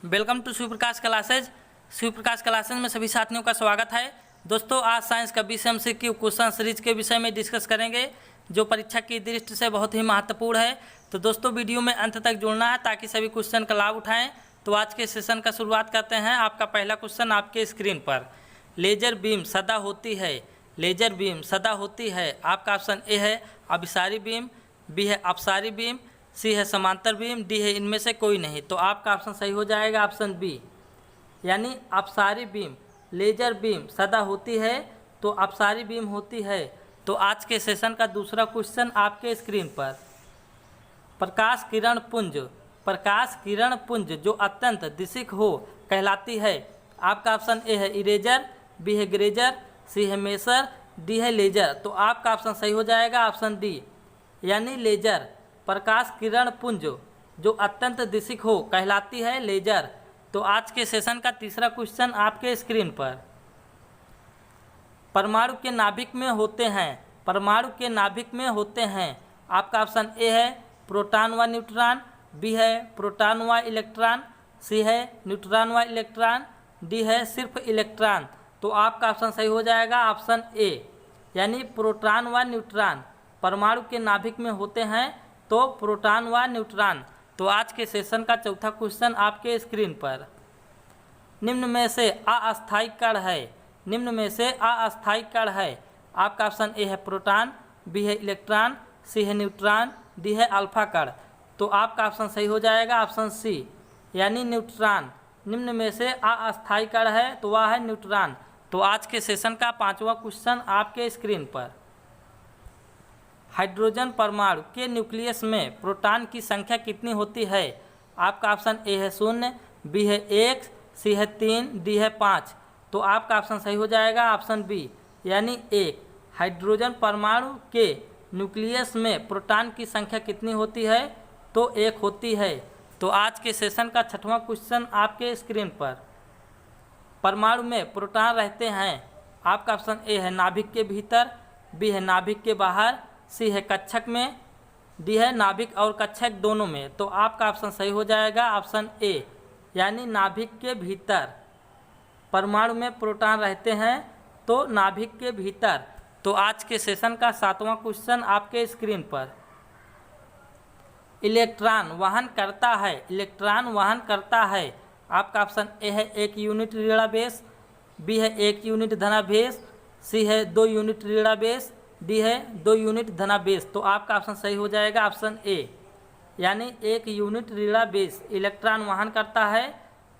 Welcome to Shivprakash classes. Shivprakash classes में सभी साथियों का स्वागत है। दोस्तों, आज साइंस का BCMCQ क्वेश्चन सीरीज के विषय में डिस्कस करेंगे जो परीक्षा की दृष्टि से बहुत ही महत्वपूर्ण है। तो दोस्तों, वीडियो में अंत तक जुड़ना है ताकि सभी क्वेश्चन का लाभ उठाएं। तो आज के सेशन का शुरुआत करते हैं। आपका पहला क्वेश्चन आपके स्क्रीन पर, लेजर बीम सदा होती है। लेजर बीम सदा होती है। आपका ऑप्शन ए है अभिसारी बीम, बी है अपसारी बीम, सी है समांतर बीम, डी है इनमें से कोई नहीं। तो आपका ऑप्शन सही हो जाएगा ऑप्शन बी, यानी अपसारी बीम। लेजर बीम सदा होती है तो अपसारी बीम होती है। तो आज के सेशन का दूसरा क्वेश्चन आपके स्क्रीन पर, प्रकाश किरण पुंज, प्रकाश किरण पुंज जो अत्यंत दिशिक हो कहलाती है। आपका ऑप्शन ए है इरेजर, बी है ग्रेजर, सी है मेसर, डी है लेजर। तो आपका ऑप्शन सही हो जाएगा ऑप्शन डी, यानी लेजर। प्रकाश किरण पुंज जो अत्यंत दिशिक हो कहलाती है लेजर। तो आज के सेशन का तीसरा क्वेश्चन आपके स्क्रीन पर, परमाणु के नाभिक में होते हैं, परमाणु के नाभिक में होते हैं। आपका ऑप्शन ए है प्रोटॉन व न्यूट्रॉन, बी है प्रोटॉन व इलेक्ट्रॉन, सी है न्यूट्रॉन व इलेक्ट्रॉन, डी है सिर्फ इलेक्ट्रॉन। तो आपका ऑप्शन सही हो जाएगा ऑप्शन ए, यानी प्रोटॉन व न्यूट्रॉन परमाणु के नाभिक में होते हैं तो प्रोटॉन व न्यूट्रॉन। तो आज के सेशन का चौथा क्वेश्चन आपके स्क्रीन पर, निम्न में से अस्थायी कण है, निम्न में से अस्थायी कण है। आपका ऑप्शन ए है प्रोटॉन, बी है इलेक्ट्रॉन, सी है न्यूट्रॉन, डी है अल्फा कण। तो आपका ऑप्शन सही हो जाएगा ऑप्शन सी, यानी न्यूट्रॉन। निम्न में से अस्थायी कण है तो वह है न्यूट्रॉन। तो आज के सेशन का पांचवा क्वेश्चन आपके स्क्रीन पर, हाइड्रोजन परमाणु के न्यूक्लियस में प्रोटॉन की संख्या कितनी होती है। आपका ऑप्शन ए है 0, बी है 1, सी है 3, डी है 5। तो आपका ऑप्शन सही हो जाएगा ऑप्शन बी, यानी 1। हाइड्रोजन परमाणु के न्यूक्लियस में प्रोटॉन की संख्या कितनी होती है तो 1 होती है। तो आज के सेशन का छठवां क्वेश्चन आपके स्क्रीन पर, परमाणु में प्रोटॉन रहते हैं। आपका ऑप्शन ए है नाभिक के भीतर, बी है नाभिक के बाहर, सी है कक्षक में, डी है नाभिक और कक्षक दोनों में। तो आपका ऑप्शन सही हो जाएगा ऑप्शन ए, यानी नाभिक के भीतर परमाणु में प्रोटॉन रहते हैं तो नाभिक के भीतर। तो आज के सेशन का सातवां क्वेश्चन आपके स्क्रीन पर, इलेक्ट्रॉन वहन करता है, इलेक्ट्रॉन वहन करता है। आपका ऑप्शन ए है 1 यूनिट ऋणावेश, बी है 1 यूनिट धनावेश, सी है 2 यूनिट ऋणावेश, डी है 2 यूनिट धनावेश। तो आपका ऑप्शन सही हो जाएगा ऑप्शन ए, यानी 1 यूनिट ऋणावेश इलेक्ट्रॉन वहन करता है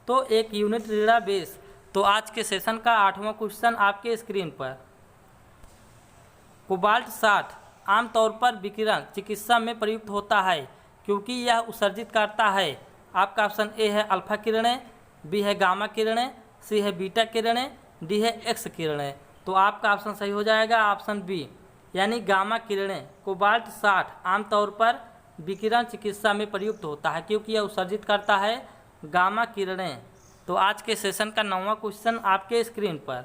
तो 1 यूनिट ऋणावेश। तो आज के सेशन का आठवां क्वेश्चन आपके स्क्रीन पर, कोबाल्ट 60 आमतौर पर विकिरण चिकित्सा में प्रयुक्त होता है क्योंकि यह उत्सर्जित करता है। आपका ऑप्शन ए है अल्फा किरणें, बी है गामा किरणें, सी है बीटा किरणें, डी है एक्स किरणें। तो आपका ऑप्शन सही हो जाएगा ऑप्शन बी, यानी गामा किरणें। कोबाल्ट 60 आमतौर पर विकिरण चिकित्सा में प्रयुक्त होता है क्योंकि यह उत्सर्जित करता है गामा किरणें। तो आज के सेशन का 9वां क्वेश्चन आपके स्क्रीन पर,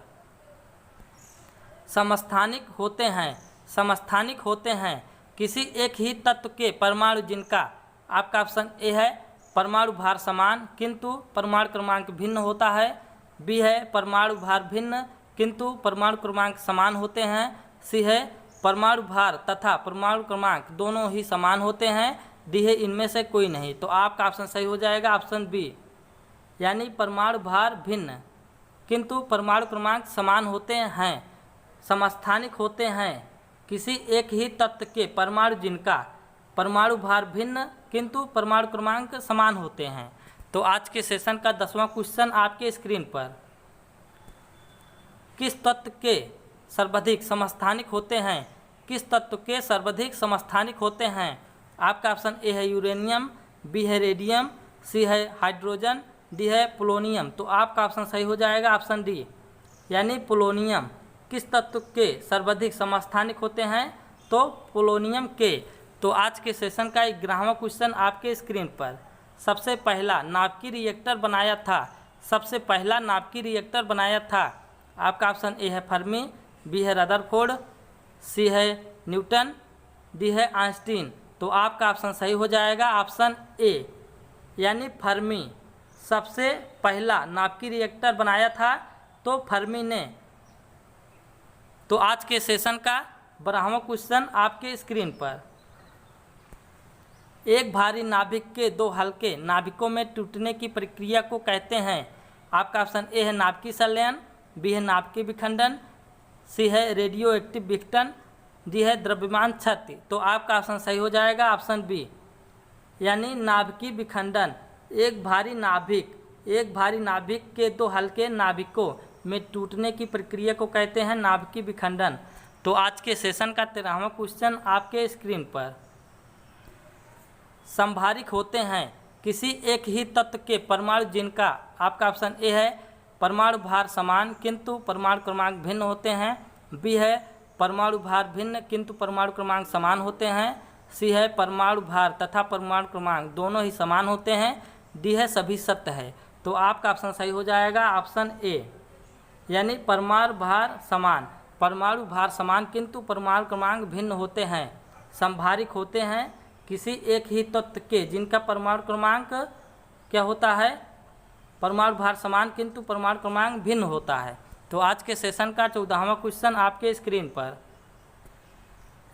समस्थानिक होते हैं, समस्थानिक होते हैं किसी एक ही तत्व के परमाणु जिनका, आपका ऑप्शन ए है परमाणु भार समान किंतु परमाणु क्रमांक भिन्न होता है, बी है परमाणु भार भिन्न किंतु परमाणु क्रमांक समान होते हैं, सी है परमाणु भार तथा परमाणु क्रमांक दोनों ही समान होते हैं, डी है इनमें से कोई नहीं। तो आपका ऑप्शन सही हो जाएगा ऑप्शन बी, यानी परमाणु भार भिन्न किंतु परमाणु क्रमांक समान होते हैं। समस्थानिक होते हैं किसी एक ही तत्व के परमाणु जिनका परमाणु भार भिन्न किंतु परमाणु क्रमांक समान होते हैं। तो आज के सेशन का 10वां क्वेश्चन आपके स्क्रीन पर, किस तत्व के सर्वाधिक समस्थानिक होते हैं, किस तत्व के सर्वाधिक समस्थानिक होते हैं। आपका ऑप्शन ए है यूरेनियम, बी है रेडियम, सी है हाइड्रोजन, डी है पोलोनियम। तो आपका ऑप्शन सही हो जाएगा ऑप्शन डी, यानी पोलोनियम। किस तत्व के सर्वाधिक समस्थानिक होते हैं तो पोलोनियम के। तो आज के सेशन का 11वां क्वेश्चन आपके स्क्रीन पर, सबसे पहला नाभिकीय रिएक्टर बनाया था, सबसे पहला नाभिकीय रिएक्टर बनाया था। आपका ऑप्शन ए है फर्मी, बी है रदरफोर्ड, सी है न्यूटन, डी है आइंस्टीन। तो आपका ऑप्शन सही हो जाएगा ऑप्शन ए, यानी फर्मी। सबसे पहला नाभिकीय रिएक्टर बनाया था? तो फर्मी ने। तो आज के सेशन का 12वां क्वेश्चन आपके स्क्रीन पर। एक भारी नाभिक के दो हल्के नाभिकों में टूटने की प्रक्रिया को कहते हैं? आपका ऑप्शन ए है नाभिकीय संलयन, बी है नाभिकीय विखंडन, सी है रेडियो एक्टिव विघटन, डी है द्रव्यमान क्षति। तो आपका ऑप्शन सही हो जाएगा ऑप्शन बी, यानी नाभिकीय विखंडन। एक भारी नाभिक के दो हल्के नाभिकों में टूटने की प्रक्रिया को कहते हैं नाभिकीय विखंडन। तो आज के सेशन का 13वां क्वेश्चन आपके स्क्रीन पर। संभारिक होते हैं किसी एक ही तत्व के परमाणु जिनका? आपका ऑप्शन ए है परमाणु भार समान किंतु परमाणु क्रमांक भिन्न होते हैं, बी है परमाणु भार भिन्न किंतु परमाणु क्रमांक समान होते हैं, सी है परमाणु भार तथा परमाणु क्रमांक दोनों ही समान होते हैं, डी है सभी सत्य है। तो आपका ऑप्शन सही हो जाएगा ऑप्शन ए, यानी परमाणु भार समान किंतु परमाणु क्रमांक भिन्न होते हैं। संभारिक होते हैं किसी एक ही तत्व के जिनका परमाणु क्रमांक क्या होता है? परमाणु भार समान किंतु परमाणु क्रमांक भिन्न होता है। तो आज के सेशन का 14वां क्वेश्चन आपके स्क्रीन पर।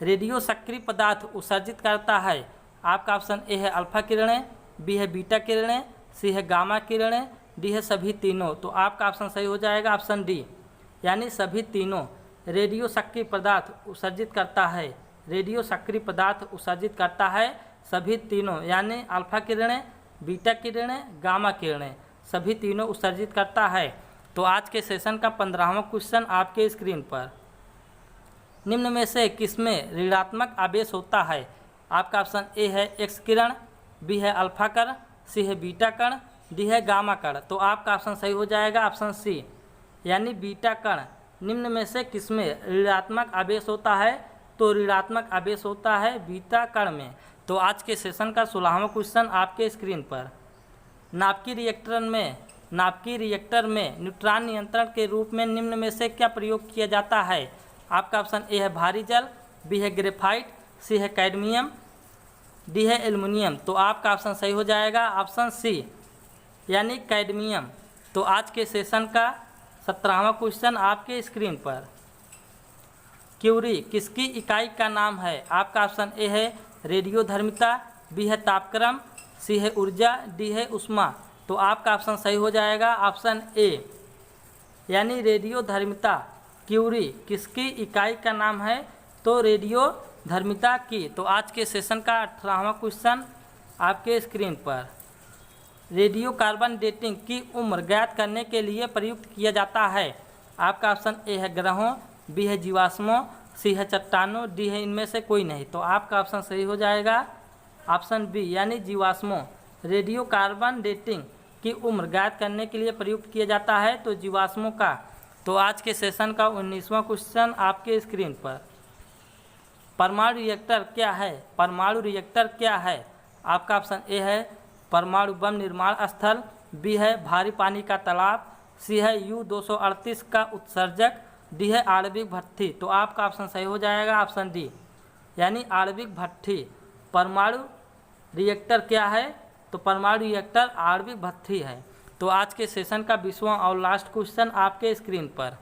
रेडियो सक्रिय पदार्थ उत्सर्जित करता है? आपका ऑप्शन ए है अल्फा किरणें, बी है बीटा किरणें, सी है गामा किरणें, डी है सभी तीनों। तो आपका ऑप्शन सही हो जाएगा ऑप्शन डी, यानी सभी तीनों। रेडियो सक्रिय पदार्थ उत्सर्जित करता है, रेडियो सक्रिय पदार्थ उत्सर्जित करता है सभी तीनों, यानी अल्फा किरणें, बीटा किरणें, गामा किरणें, सभी तीनों उत्सर्जित करता है। तो आज के सेशन का 15वां क्वेश्चन आपके स्क्रीन पर। निम्न में से किसमें ऋणात्मक आवेश होता है? आपका ऑप्शन ए है एक्स किरण, बी है अल्फा कण, सी है बीटा कण, डी है गामा कण। तो आपका ऑप्शन सही हो जाएगा ऑप्शन सी, यानी बीटा कण। निम्न में से किसमें ऋणात्मक आवेश होता है? तो ऋणात्मक आवेश होता है बीटा कण में। तो आज के सेशन का 16वां क्वेश्चन आपके स्क्रीन पर। नाभिकीय रिएक्टर में न्यूट्रॉन नियंत्रण के रूप में निम्न में से क्या प्रयोग किया जाता है? आपका ऑप्शन ए है भारी जल, बी है ग्रेफाइट, सी है कैडमियम, डी है एल्युमिनियम। तो आपका ऑप्शन सही हो जाएगा ऑप्शन सी, यानी कैडमियम। तो आज के सेशन का 17वां क्वेश्चन आपके स्क्रीन पर। क्यूरी किसकी इकाई का नाम है? आपका ऑप्शन ए है रेडियोधर्मिता, बी है तापक्रम, सी है ऊर्जा, डी है ऊष्मा। तो आपका ऑप्शन सही हो जाएगा ऑप्शन ए, यानी रेडियोधर्मिता। क्यूरी किसकी इकाई का नाम है? तो रेडियोधर्मिता की। तो आज के सेशन का 18वां क्वेश्चन आपके स्क्रीन पर। रेडियो कार्बन डेटिंग की उम्र ज्ञात करने के लिए प्रयुक्त किया जाता है? आपका ऑप्शन ए है ग्रहों, बी है जीवाश्मों, सी है चट्टानों, डी है इनमें से कोई नहीं। तो आपका ऑप्शन सही हो जाएगा ऑप्शन बी, यानी जीवाश्मों। रेडियो कार्बन डेटिंग की उम्र ज्ञात करने के लिए प्रयुक्त किया जाता है तो जीवाश्मों का। तो आज के सेशन का 19वां क्वेश्चन आपके स्क्रीन पर। परमाणु रिएक्टर क्या है? परमाणु रिएक्टर क्या है? आपका ऑप्शन ए है परमाणु बम निर्माण स्थल, बी है भारी पानी का तालाब, सी है U-238 का उत्सर्जक, डी है आणविक भट्ठी। तो आपका ऑप्शन सही हो जाएगा ऑप्शन डी, यानी आणविक भट्ठी। परमाणु रिएक्टर क्या है? तो परमाणु रिएक्टर आणविक भट्ठी है। तो आज के सेशन का 20वां और लास्ट क्वेश्चन आपके स्क्रीन पर।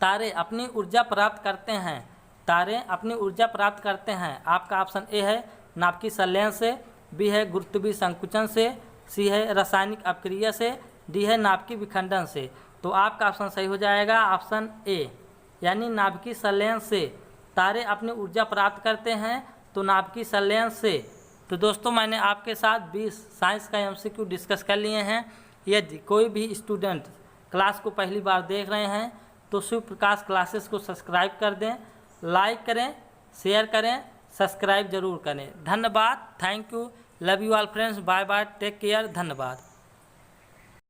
तारे अपनी ऊर्जा प्राप्त करते हैं? तारे अपनी ऊर्जा प्राप्त करते हैं। आपका ऑप्शन ए है नाभिकीय संलयन से, बी है गुरुत्वीय संकुचन से, सी है रासायनिक अपक्रिया से, डी है नाभिकीय विखंडन से। तो आपका ऑप्शन सही हो जाएगा ऑप्शन ए, यानी नाभिकीय संलयन से तारे अपनी ऊर्जा प्राप्त करते हैं, तो नाभिकीय संलयन से। तो दोस्तों मैंने आपके साथ 20 साइंस का MCQ डिस्कस कर लिए हैं। यदि कोई भी स्टूडेंट क्लास को पहली बार देख रहे हैं तो शिव प्रकाश क्लासेस को सब्सक्राइब कर दें, लाइक करें, शेयर करें, सब्सक्राइब जरूर करें। धन्यवाद, thank you, love you all friends, bye bye, take care, धन्यवाद।